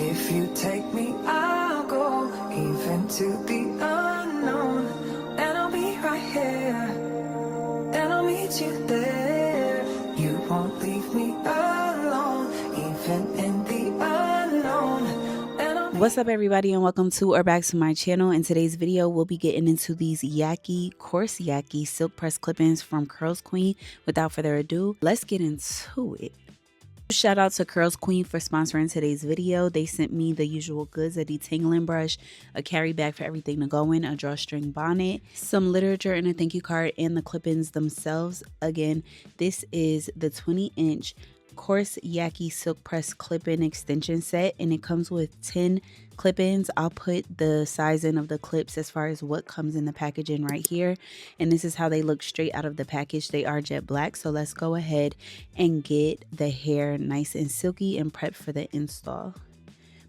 If you take me, I'll go even to the unknown. And I'll be right here, and I'll meet you there. You won't leave me alone, even in the unknown. What's up, everybody, and welcome to or back to my channel. In today's video, we'll be getting into these Coarse Yaki silk press clip-ins from Curlsqueen. Without further ado, let's get into it. Shout out to Curlsqueen for sponsoring today's video. They sent me the usual goods: a detangling brush, a carry bag for everything to go in, a drawstring bonnet, some literature, and a thank you card, and the clip-ins themselves. Again, this is the 20-inch Coarse Yaki silk press clip-in extension set, and it comes with 10 clip-ins. I'll put the sizing of the clips as far as what comes in the packaging right here, and this is how they look straight out of the package. They are jet black. So let's go ahead and get the hair nice and silky and prep for the install.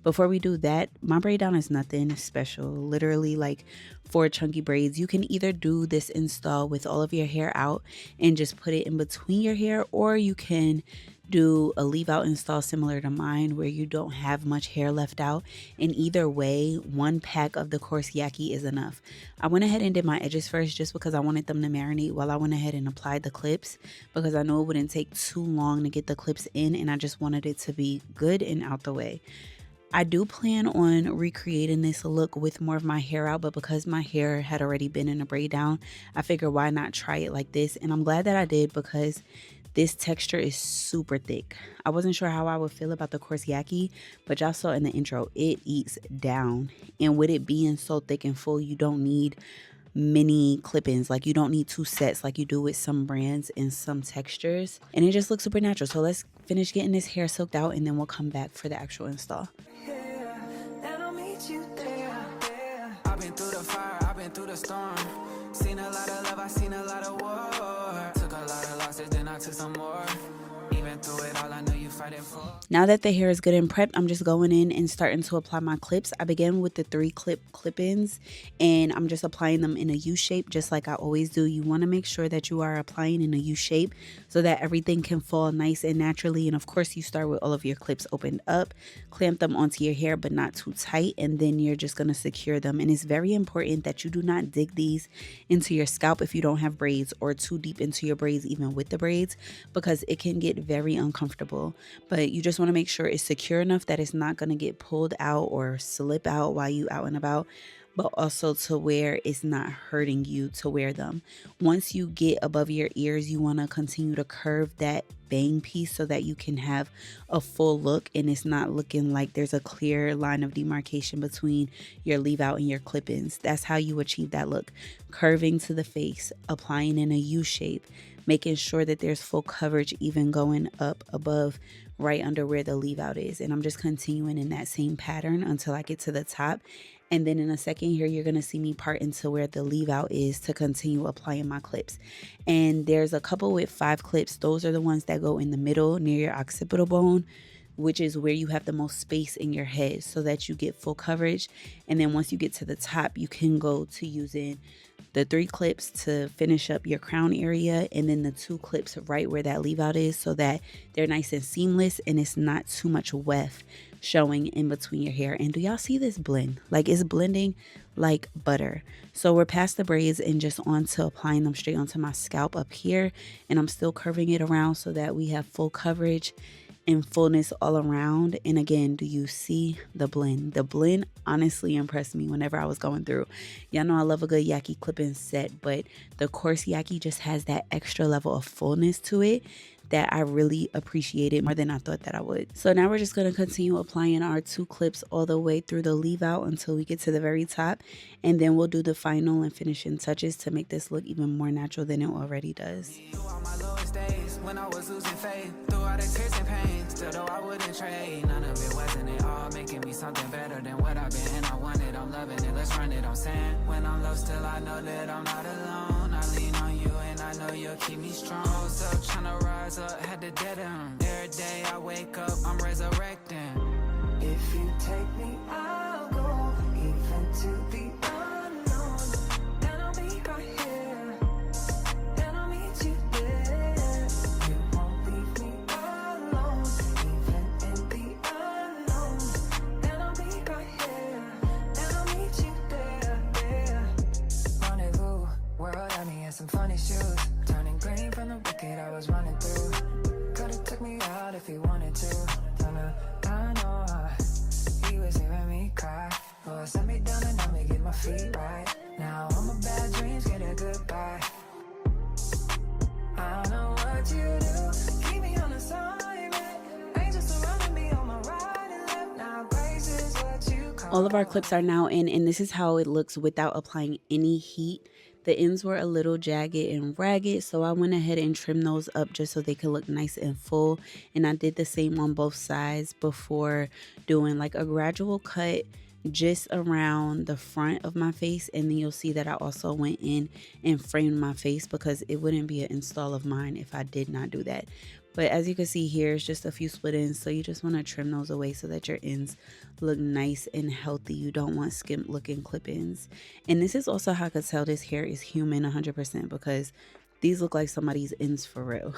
Before we do that, my braid down is nothing special, literally like 4 chunky braids. You can either do this install with all of your hair out and just put it in between your hair, or you can do a leave out install similar to mine where you don't have much hair left out. And either way, 1 pack of the Coarse Yaki is enough. I went ahead and did my edges first just because I wanted them to marinate while I went ahead and applied the clips, because I know it wouldn't take too long to get the clips in, and I just wanted it to be good and out the way. I do plan on recreating this look with more of my hair out, but because my hair had already been in a braid down, I figured why not try it like this. And I'm glad that I did, because this texture is super thick. I wasn't sure how I would feel about the Coarse Yaki, but y'all saw in the intro, it eats down. And with it being so thick and full, you don't need mini clip-ins. Like, you don't need 2 sets like you do with some brands and some textures. And it just looks super natural. So let's finish getting this hair soaked out, and then we'll come back for the actual install. I've been through the fire, I've been through the storm. Seen a lot of love, I've seen a lot of war. Took a lot of losses, then I took some more. Even through it all, I know you fighting for. Now that the hair is good and prepped, I'm just going in and starting to apply my clips. I began with the 3 clip-ins, and I'm just applying them in a U shape, just like I always do. You want to make sure that you are applying in a U shape so that everything can fall nice and naturally. And of course, you start with all of your clips opened up, clamp them onto your hair, but not too tight, and then you're just going to secure them. And it's very important that you do not dig these into your scalp if you don't have braids, or too deep into your braids even with the braids, because it can get very uncomfortable. But you just want to make sure it's secure enough that it's not going to get pulled out or slip out while you out and about, but also to where it's not hurting you to wear them. Once you get above your ears, you want to continue to curve that bang piece so that you can have a full look and it's not looking like there's a clear line of demarcation between your leave out and your clip-ins. That's how you achieve that look. Curving to the face, applying in a U shape, making sure that there's full coverage even going up above right under where the leave out is. And I'm just continuing in that same pattern until I get to the top. And then in a second here, you're going to see me part into where the leave out is to continue applying my clips. And there's a couple with 5 clips. Those are the ones that go in the middle near your occipital bone, which is where you have the most space in your head so that you get full coverage. And then once you get to the top, you can go to using the 3 clips to finish up your crown area, and then the 2 clips right where that leave out is, so that they're nice and seamless and it's not too much weft showing in between your hair. And do y'all see this blend? Like, it's blending like butter. So we're past the braids and just on to applying them straight onto my scalp up here, and I'm still curving it around so that we have full coverage and fullness all around. And again, do you see the blend? The blend honestly impressed me whenever I was going through. Y'all know I love a good Yaki clip-in set, but the Coarse Yaki just has that extra level of fullness to it that I really appreciated more than I thought that I would. So now we're just going to continue applying our 2 clips all the way through the leave out until we get to the very top, and then we'll do the final and finishing touches to make this look even more natural than it already does. When I was losing faith, through all the tears and pain, still though I wouldn't trade. None of it wasn't it all making me something better than what I've been. And I want it, I'm loving it, let's run it, I'm saying. When I'm low, still I know that I'm not alone. I lean on you and I know you'll keep me strong. So trying to rise up, had to dead end. Every day I wake up, I'm resurrecting. If you take me, I'll go even to the unknown. And I'll be right here, and I'll meet you there. You won't leave me alone, even in the unknown. All of our clips are now in, and this is how it looks without applying any heat. The ends were a little jagged and ragged, so I went ahead and trimmed those up just so they could look nice and full. And I did the same on both sides before doing like a gradual cut just around the front of my face. And then you'll see that I also went in and framed my face because it wouldn't be an install of mine if I did not do that. But as you can see here, it's just a few split ends, so you just want to trim those away so that your ends look nice and healthy. You don't want skimped looking clip ends. And this is also how I could tell this hair is human 100% because these look like somebody's ends for real.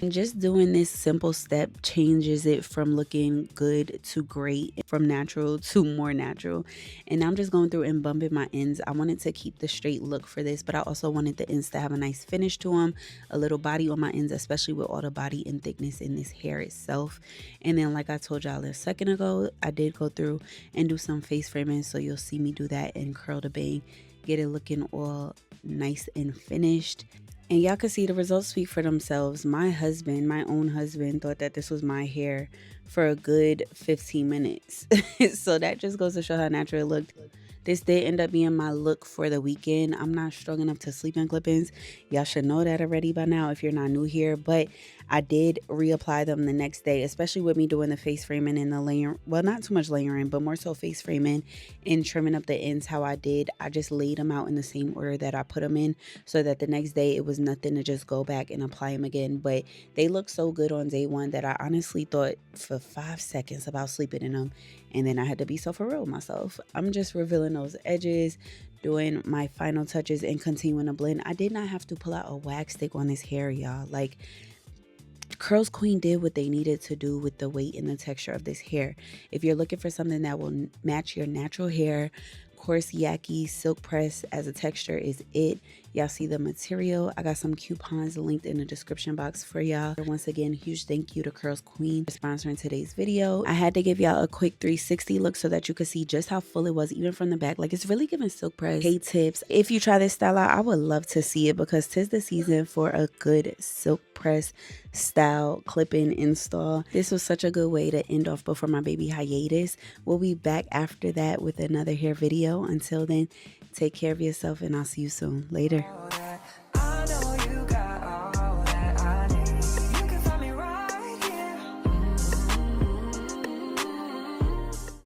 And just doing this simple step changes it from looking good to great, from natural to more natural. And I'm just going through and bumping my ends. I wanted to keep the straight look for this, but I also wanted the ends to have a nice finish to them, a little body on my ends, especially with all the body and thickness in this hair itself. And then like I told y'all a second ago, I did go through and do some face framing, so you'll see me do that and curl the bang, get it looking all nice and finished. And y'all can see the results speak for themselves. My husband, my own husband, thought that this was my hair for a good 15 minutes. So that just goes to show how natural it looked. This did end up being my look for the weekend. I'm not strong enough to sleep in clip-ins. Y'all should know that already by now if you're not new here. But I did reapply them the next day, especially with me doing the face framing and the layering. Well, not too much layering, but more so face framing and trimming up the ends how I did. I just laid them out in the same order that I put them in so that the next day it was nothing to just go back and apply them again. But they look so good on day one that I honestly thought for 5 seconds about sleeping in them. And then I had to be so for real with myself. I'm just revealing those edges, doing my final touches and continuing to blend. I did not have to pull out a wax stick on this hair, y'all. Like, Curlsqueen did what they needed to do with the weight and the texture of this hair. If you're looking for something that will match your natural hair, Coarse Yaki silk press as a texture is it. Y'all see the material. I got some coupons linked in the description box for y'all. Once again, huge thank you to Curlsqueen for sponsoring today's video. I had to give y'all a quick 360 look so that you could see just how full it was, even from the back. Like, it's really giving silk press. Hey tips, if you try this style out, I would love to see it because 'tis the season for a good silk press style clip-in install. This was such a good way to end off before my baby hiatus. We'll be back after that with another hair video. Until then, take care of yourself and I'll see you soon. Later.